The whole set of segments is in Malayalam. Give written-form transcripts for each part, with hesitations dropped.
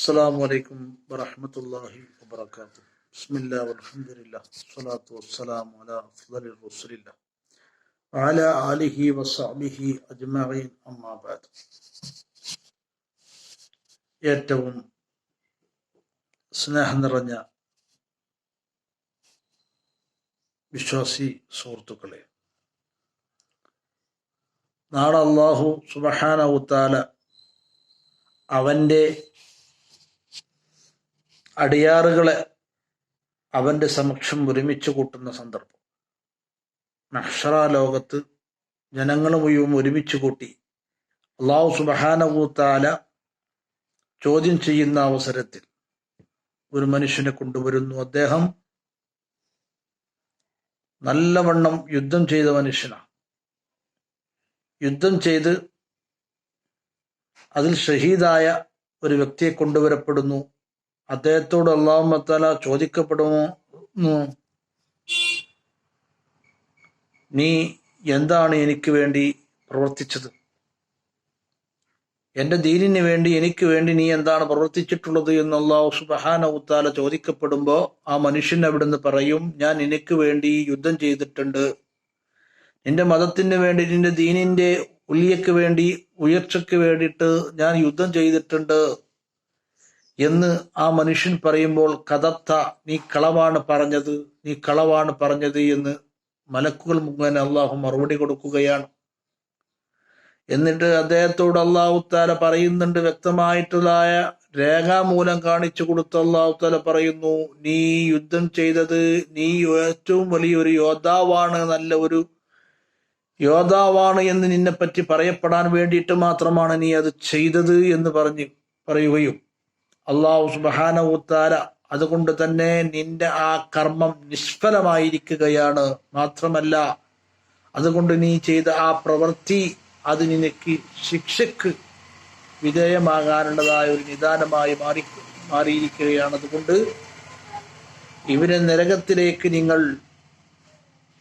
السلام عليكم ورحمة الله وبركاته. بسم الله والحمد لله والصلاة والسلام على أفضل رسول الله وعلى آله وصحبه أجمعين أما بعد. ഏറ്റവും സ്നേഹം നിറഞ്ഞ വിശ്വാസി സുഹൃത്തുക്കളെ, നാളെ അല്ലാഹു സുബ്ഹാനഹു വതആല അവൻ്റെ അടിയാറുകളെ അവൻ്റെ സമക്ഷം ഒരുമിച്ച് കൂട്ടുന്ന സന്ദർഭം. മഹ്ശറ ലോകത്ത് ജനങ്ങൾ മുഴുവൻ ഒരുമിച്ച് കൂട്ടി അല്ലാഹു സുബ്ഹാനഹു വതആല ചോദ്യം ചെയ്യുന്ന അവസരത്തിൽ ഒരു മനുഷ്യനെ കൊണ്ടുവരുന്നു. അദ്ദേഹം നല്ലവണ്ണം യുദ്ധം ചെയ്ത മനുഷ്യനാണ്. യുദ്ധം ചെയ്ത് അതിൽ ഷഹീദായ ഒരു വ്യക്തിയെ കൊണ്ടുവരപ്പെടുന്നു. അദ്ദേഹത്തോട് അല്ലാഹു തആല ചോദിക്കപ്പെടുന്നു, നീ എന്താണ് എനിക്ക് വേണ്ടി പ്രവർത്തിച്ചത്? എൻ്റെ ദീനിന് വേണ്ടി, എനിക്ക് വേണ്ടി നീ എന്താണ് പ്രവർത്തിച്ചിട്ടുള്ളത് എന്ന് അല്ലാഹു സുബ്ഹാനഹു വതആല ചോദിക്കപ്പെടുമ്പോൾ ആ മനുഷ്യൻ അവിടുന്ന് പറയും, ഞാൻ നിനക്ക് വേണ്ടി യുദ്ധം ചെയ്തിട്ടുണ്ട്, നിന്റെ മതത്തിന് വേണ്ടി, നിന്റെ ദീനിന്റെ ഉല്യക്ക് വേണ്ടി, ഉയർച്ചയ്ക്ക് വേണ്ടിയിട്ട് ഞാൻ യുദ്ധം ചെയ്തിട്ടുണ്ട് എന്ന് ആ മനുഷ്യൻ പറയുമ്പോൾ, കദബ്ത, നീ കളവാണ് പറഞ്ഞത്, നീ കളവാണ് പറഞ്ഞത് എന്ന് മലക്കുകൾ മുഖേന അള്ളാഹു മറുപടി കൊടുക്കുകയാണ്. എന്നിട്ട് അദ്ദേഹത്തോട് അല്ലാഹു തആല പറയുന്നുണ്ട്, വ്യക്തമായിട്ടുള്ളതായ രേഖാമൂലം കാണിച്ചു കൊടുത്ത് അല്ലാഹു തആല പറയുന്നു, നീ യുദ്ധം ചെയ്തത്, നീ ഏറ്റവും വലിയൊരു യോദ്ധാവാണ്, നല്ല ഒരു യോദ്ധാവാണ് എന്ന് നിന്നെപ്പറ്റി പറയപ്പെടാൻ വേണ്ടിയിട്ട് മാത്രമാണ് നീ അത് ചെയ്തത് എന്ന് പറയുകയും അല്ലാഹു സുബ്ഹാനഹു വതആല അതുകൊണ്ട് തന്നെ നിന്റെ ആ കർമ്മം നിഷ്ഫലമായിരിക്കുകയാണ്, മാത്രമല്ല അതുകൊണ്ട് നീ ചെയ്ത ആ പ്രവൃത്തി അത് നിനക്ക് ശിക്ഷക്ക് വിധേയമാകാനുള്ളതായ ഒരു നിദാനമായി മാറിയിരിക്കുകയാണ്. അതുകൊണ്ട് ഇവനെ നരകത്തിലേക്ക് നിങ്ങൾ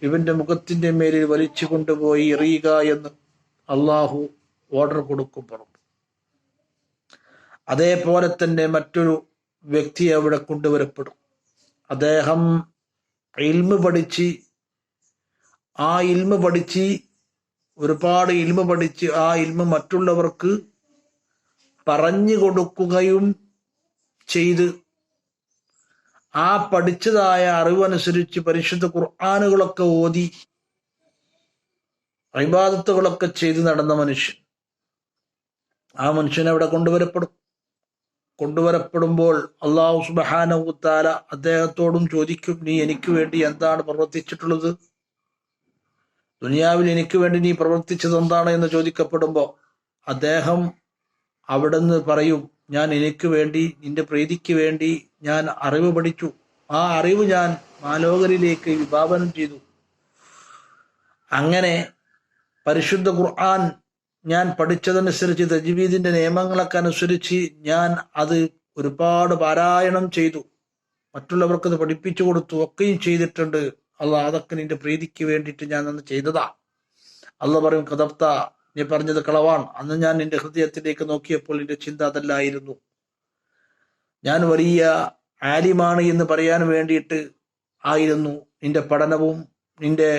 ഇവന്റെ മുഖത്തിന്റെ മേലിൽ വലിച്ചു കൊണ്ടുപോയി എറിയുക എന്ന് അള്ളാഹു ഓർഡർ കൊടുക്കും. അതേപോലെ തന്നെ മറ്റൊരു വ്യക്തി അവിടെ കൊണ്ടുവരപ്പെടും. അദ്ദേഹം ഇൽമ് പഠിച്ച് ഒരുപാട് ഇൽമ് പഠിച്ച് ആ ഇൽമ് മറ്റുള്ളവർക്ക് പറഞ്ഞു കൊടുക്കുകയും ചെയ്ത് ആ പഠിച്ചതായ അറിവനുസരിച്ച് പരിശുദ്ധ ഖുർആനുകളൊക്കെ ഓതി ഇബാദത്തുകളൊക്കെ ചെയ്ത് നടന്ന മനുഷ്യൻ, ആ മനുഷ്യൻ അവിടെ കൊണ്ടുവരപ്പെടുമ്പോൾ അല്ലാഹു സുബ്ഹാനഹു വതആല അദ്ദേഹത്തോടും ചോദിക്കും, നീ എനിക്ക് വേണ്ടി എന്താണ് പ്രവർത്തിച്ചിട്ടുള്ളത്? ദുനിയാവിൽ എനിക്ക് വേണ്ടി നീ പ്രവർത്തിച്ചത് എന്താണ് എന്ന് ചോദിക്കപ്പെടുമ്പോൾ അദ്ദേഹം അവിടുന്ന് പറയും, ഞാൻ എനിക്ക് വേണ്ടി, നിന്റെ പ്രീതിക്ക് വേണ്ടി ഞാൻ അറിവ് പഠിച്ചു, ആ അറിവ് ഞാൻ മാലോകരിലേക്ക് വിഭാവനം ചെയ്തു. അങ്ങനെ പരിശുദ്ധ ഖുർആൻ ഞാൻ പഠിച്ചതനുസരിച്ച്, തജ്വീദിന്റെ നിയമങ്ങളൊക്കെ അനുസരിച്ച് ഞാൻ അത് ഒരുപാട് പാരായണം ചെയ്തു, മറ്റുള്ളവർക്കത് പഠിപ്പിച്ചു കൊടുത്തു, ഒക്കെയും ചെയ്തിട്ടുണ്ട്. അള്ളാഹ് അതൊക്കെ നിന്റെ പ്രീതിക്ക് വേണ്ടിയിട്ട് ഞാൻ അന്ന് ചെയ്തതാ. അള്ളാഹ് പറയും, കദബ്ത, നീ പറഞ്ഞത് കളവാണ്. അന്ന് ഞാൻ നിന്റെ ഹൃദയത്തിലേക്ക് നോക്കിയപ്പോൾ നിന്റെ ചിന്ത അതല്ലായിരുന്നു. ഞാൻ വലിയ ആലിമാണ് എന്ന് പറയാൻ വേണ്ടിയിട്ട് ആയിരുന്നു നിന്റെ പഠനവും നിന്റെ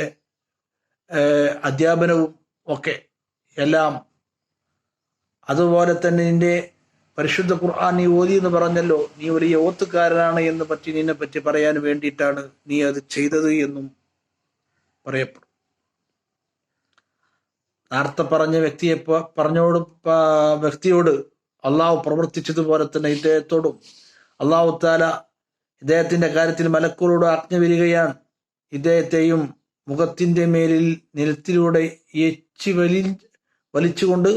അധ്യാപനവും ഒക്കെ എല്ലാം. അതുപോലെ തന്നെ നിന്റെ പരിശുദ്ധ ഖുർആൻ നീ ഓതി എന്ന് പറഞ്ഞല്ലോ, നീ വലിയ ഓത്തുകാരനാണ് എന്ന് നിന്നെ പറ്റി പറയാൻ വേണ്ടിയിട്ടാണ് നീ അത് ചെയ്തത് എന്നും പറയപ്പെടും. നേരത്തെ പറഞ്ഞ വ്യക്തിയോട് അള്ളാഹു പ്രവർത്തിച്ചതുപോലെ തന്നെ ഇദ്ദേഹത്തോടും അള്ളാഹു തആല ഇദ്ദേഹത്തിന്റെ കാര്യത്തിൽ മലക്കുകളോട് ആജ്ഞ വരികയാണ്, ഇദ്ദേഹത്തെയും മുഖത്തിന്റെ മേലിൽ നിലത്തിലൂടെ വലിച്ചുകൊണ്ട്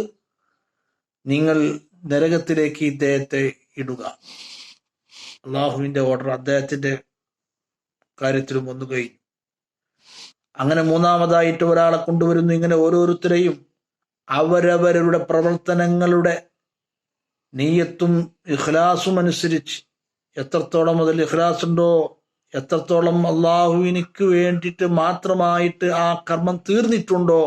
നിങ്ങൾ നരകത്തിലേക്ക് ഇദ്ദേഹത്തെ ഇടുക. അള്ളാഹുവിന്റെ ഓർഡർ അദ്ദേഹത്തിന്റെ കാര്യത്തിലും വന്നു കഴിഞ്ഞു. അങ്ങനെ മൂന്നാമതായിട്ട് ഒരാളെ കൊണ്ടുവരുന്നു. ഇങ്ങനെ ഓരോരുത്തരെയും അവരവരുടെ പ്രവർത്തനങ്ങളുടെ നീയത്തും ഇഖ്ലാസും അനുസരിച്ച്, എത്രത്തോളം അതിൽ ഇഖ്ലാസ് ഉണ്ടോ, എത്രത്തോളം അള്ളാഹുവിനിക്ക് വേണ്ടിയിട്ട് മാത്രമായിട്ട് ആ കർമ്മം തീർന്നിട്ടുണ്ടോ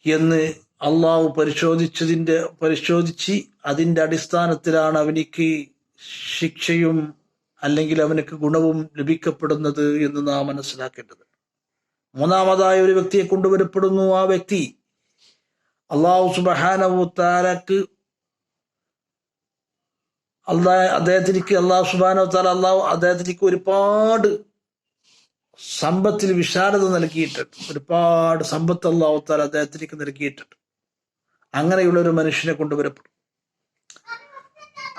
എന്ന് അള്ളാഹു പരിശോധിച്ച് അതിന്റെ അടിസ്ഥാനത്തിലാണ് അവനിക്ക് ശിക്ഷയും അല്ലെങ്കിൽ അവനക്ക് ഗുണവും ലഭിക്കപ്പെടുന്നത് എന്ന് നാം മനസ്സിലാക്കേണ്ടത്. മൂന്നാമതായ ഒരു വ്യക്തിയെ കൊണ്ടുവരപ്പെടുന്നു. ആ വ്യക്തി അള്ളാഹു സുബ്ഹാനഹു തആലക്ക് അള്ളാഹു സുബ്ഹാനഹു തആല അദ്ദേഹത്തിലേക്ക് ഒരുപാട് സമ്പത്തിൽ വിശാലത നൽകിയിട്ടുണ്ട്. ഒരുപാട് സമ്പത്ത് അള്ളാഹു തആല അദ്ദേഹത്തിലേക്ക് നൽകിയിട്ടുണ്ട്. അങ്ങനെയുള്ള ഒരു മനുഷ്യനെ കൊണ്ടുവരപ്പെടും.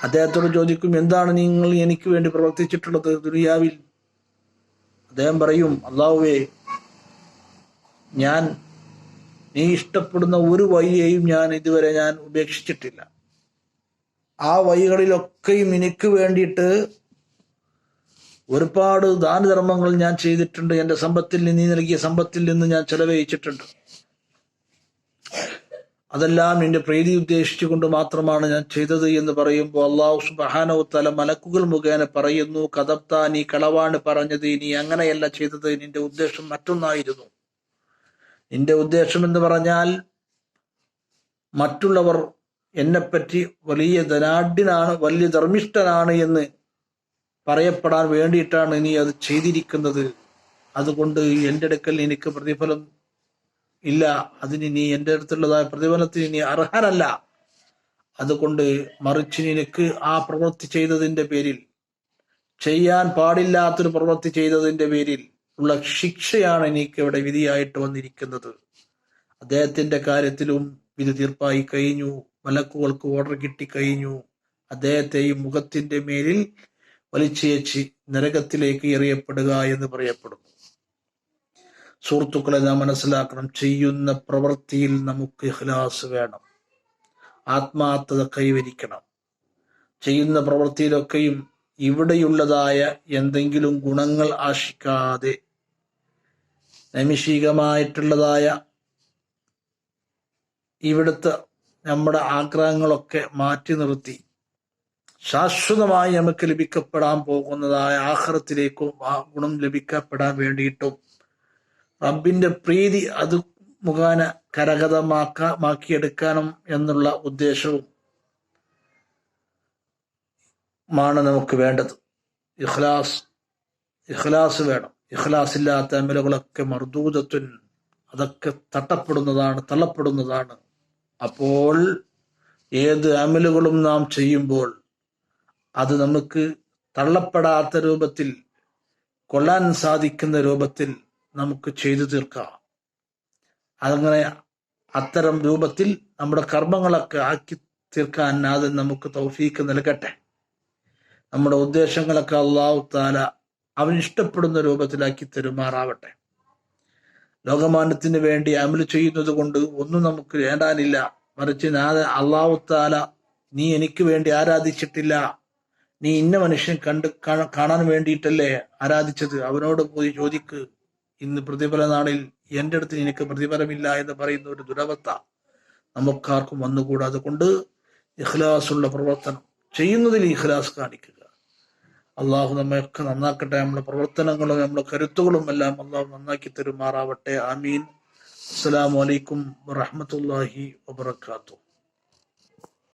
അദ്ദേഹത്തോട് ചോദിക്കും, എന്താണ് നിങ്ങൾ എനിക്ക് വേണ്ടി പ്രവർത്തിച്ചിട്ടുള്ളത് ദുനിയാവിൽ? അദ്ദേഹം പറയും, അള്ളാഹുവേ, നീ ഇഷ്ടപ്പെടുന്ന ഒരു വഴിയെയും ഇതുവരെ ഞാൻ ഉപേക്ഷിച്ചിട്ടില്ല. ആ വഴികളിലൊക്കെയും എനിക്ക് വേണ്ടിയിട്ട് ഒരുപാട് ദാനധർമ്മങ്ങൾ ഞാൻ ചെയ്തിട്ടുണ്ട്. എന്റെ നീ നൽകിയ സമ്പത്തിൽ നിന്ന് ഞാൻ ചെലവഴിച്ചിട്ടുണ്ട്. അതെല്ലാം നിന്റെ പ്രീതി ഉദ്ദേശിച്ചുകൊണ്ട് മാത്രമാണ് ഞാൻ ചെയ്തത് എന്ന് പറയുമ്പോൾ അള്ളാഹു സുബ്ഹാനഹു തആല മലക്കുകൾ മുഖേന പറയുന്നു, കദബ്ത, നീ കളവാണ് പറഞ്ഞത്, നീ അങ്ങനെയല്ല ചെയ്തത്, നിന്റെ ഉദ്ദേശം മറ്റൊന്നായിരുന്നു. നിന്റെ ഉദ്ദേശം എന്ന് പറഞ്ഞാൽ മറ്റുള്ളവർ എന്നെപ്പറ്റി വലിയ ധനാഢ്യനാണ്, വലിയ ധർമ്മിഷ്ഠനാണ് എന്ന് പറയപ്പെടാൻ വേണ്ടിയിട്ടാണ് നീ അത് ചെയ്തിരിക്കുന്നത്. അതുകൊണ്ട് എൻ്റെ അടുക്കൽ എനിക്ക് പ്രതിഫലം ഇല്ല, അതിന് നീ എൻ്റെ അടുത്തുള്ളതായ പ്രതിഫലത്തിന് നീ അർഹനല്ല. അതുകൊണ്ട് മറിച്ച് നിനക്ക് ആ പ്രവൃത്തി ചെയ്തതിൻ്റെ പേരിൽ, ചെയ്യാൻ പാടില്ലാത്തൊരു പ്രവൃത്തി ചെയ്തതിൻ്റെ പേരിൽ ഉള്ള ശിക്ഷയാണ് എനിക്ക് ഇവിടെ വിധിയായിട്ട് വന്നിരിക്കുന്നത്. അദ്ദേഹത്തിന്റെ കാര്യത്തിലും വിധി തീർപ്പായി കഴിഞ്ഞു. മലക്കുകൾക്ക് ഓർഡർ കിട്ടിക്കഴിഞ്ഞു. അദ്ദേഹത്തെയും മുഖത്തിന്റെ മേലിൽ വലിച്ചേച്ച് നരകത്തിലേക്ക് എറിയപ്പെടുക എന്ന് പറയപ്പെടുന്നു. സുഹൃത്തുക്കളെ, നാം മനസ്സിലാക്കണം, ചെയ്യുന്ന പ്രവൃത്തിയിൽ നമുക്ക് ഇഖ്ലാസ് വേണം, ആത്മാർത്ഥത കൈവരിക്കണം. ചെയ്യുന്ന പ്രവൃത്തിയിലൊക്കെയും ഇവിടെയുള്ളതായ എന്തെങ്കിലും ഗുണങ്ങൾ ആശിക്കാതെ നൈമിഷികമായിട്ടുള്ളതായ ഇവിടുത്തെ നമ്മുടെ ആഗ്രഹങ്ങളൊക്കെ മാറ്റി നിർത്തി ശാശ്വതമായി നമുക്ക് ലഭിക്കപ്പെടാൻ പോകുന്നതായ ആഖിറത്തിലേക്കും ആ ഗുണം ലഭിക്കപ്പെടാൻ വേണ്ടിയിട്ടും റബ്ബിന്റെ പ്രീതി അത് മുഖേന കരഗതമാക്കിയെടുക്കണം എന്നുള്ള ഉദ്ദേശവും മാണ് നമുക്ക് വേണ്ടത്. ഇഖ്ലാസ് വേണം. ഇഖ്ലാസ് ഇല്ലാത്ത അമലുകളൊക്കെ മർദൂദത്തുൻ, അതൊക്കെ തള്ളപ്പെടുന്നതാണ്. അപ്പോൾ ഏത് അമലുകളും നാം ചെയ്യുമ്പോൾ അത് നമുക്ക് തള്ളപ്പെടാത്ത രൂപത്തിൽ, കൊള്ളാൻ സാധിക്കുന്ന രൂപത്തിൽ നമുക്ക് ചെയ്തു തീർക്കാം. അതങ്ങനെ അത്തരം രൂപത്തിൽ നമ്മുടെ കർമ്മങ്ങളൊക്കെ ആക്കി തീർക്കാൻ അത് നമുക്ക് തൗഫീക്ക് നൽകട്ടെ. നമ്മുടെ ഉദ്ദേശങ്ങളൊക്കെ അല്ലാഹു തആല അവൻ ഇഷ്ടപ്പെടുന്ന രൂപത്തിലാക്കി തരുമാറാവട്ടെ. ലോകമാന്യത്തിന് വേണ്ടി അമൽ ചെയ്യുന്നത് കൊണ്ട് ഒന്നും നമുക്ക് നേടാനില്ല. മറിച്ച് അല്ലാഹു തആല, നീ എനിക്ക് വേണ്ടി ആരാധിച്ചിട്ടില്ല, നീ ഇന്ന മനുഷ്യൻ കാണാൻ വേണ്ടിയിട്ടല്ലേ ആരാധിച്ചത്, അവനോട് പോയി ചോദിക്ക്, ഇന്ന് പ്രതിഫല നാളിൽ എൻ്റെ അടുത്ത് നിനക്ക് പ്രതിഫലമില്ല എന്ന് പറയുന്ന ഒരു ദുരവസ്ഥ നമുക്കാർക്കും വന്നുകൂടാ. അതുകൊണ്ട് ഇഖ്ലാസുള്ള പ്രവർത്തനം ചെയ്യുന്നതിൽ ഇഖ്ലാസ് കാണിക്കുക. അള്ളാഹു നമ്മയൊക്കെ നന്നാക്കട്ടെ. നമ്മുടെ പ്രവർത്തനങ്ങളും നമ്മുടെ കരുത്തുകളും എല്ലാം അള്ളാഹു നന്നാക്കി തരുമാറാവട്ടെ. ആമീൻ. അസ്സലാമു അലൈക്കും വറഹ്മത്തുള്ളാഹി വബറകാതുഹു.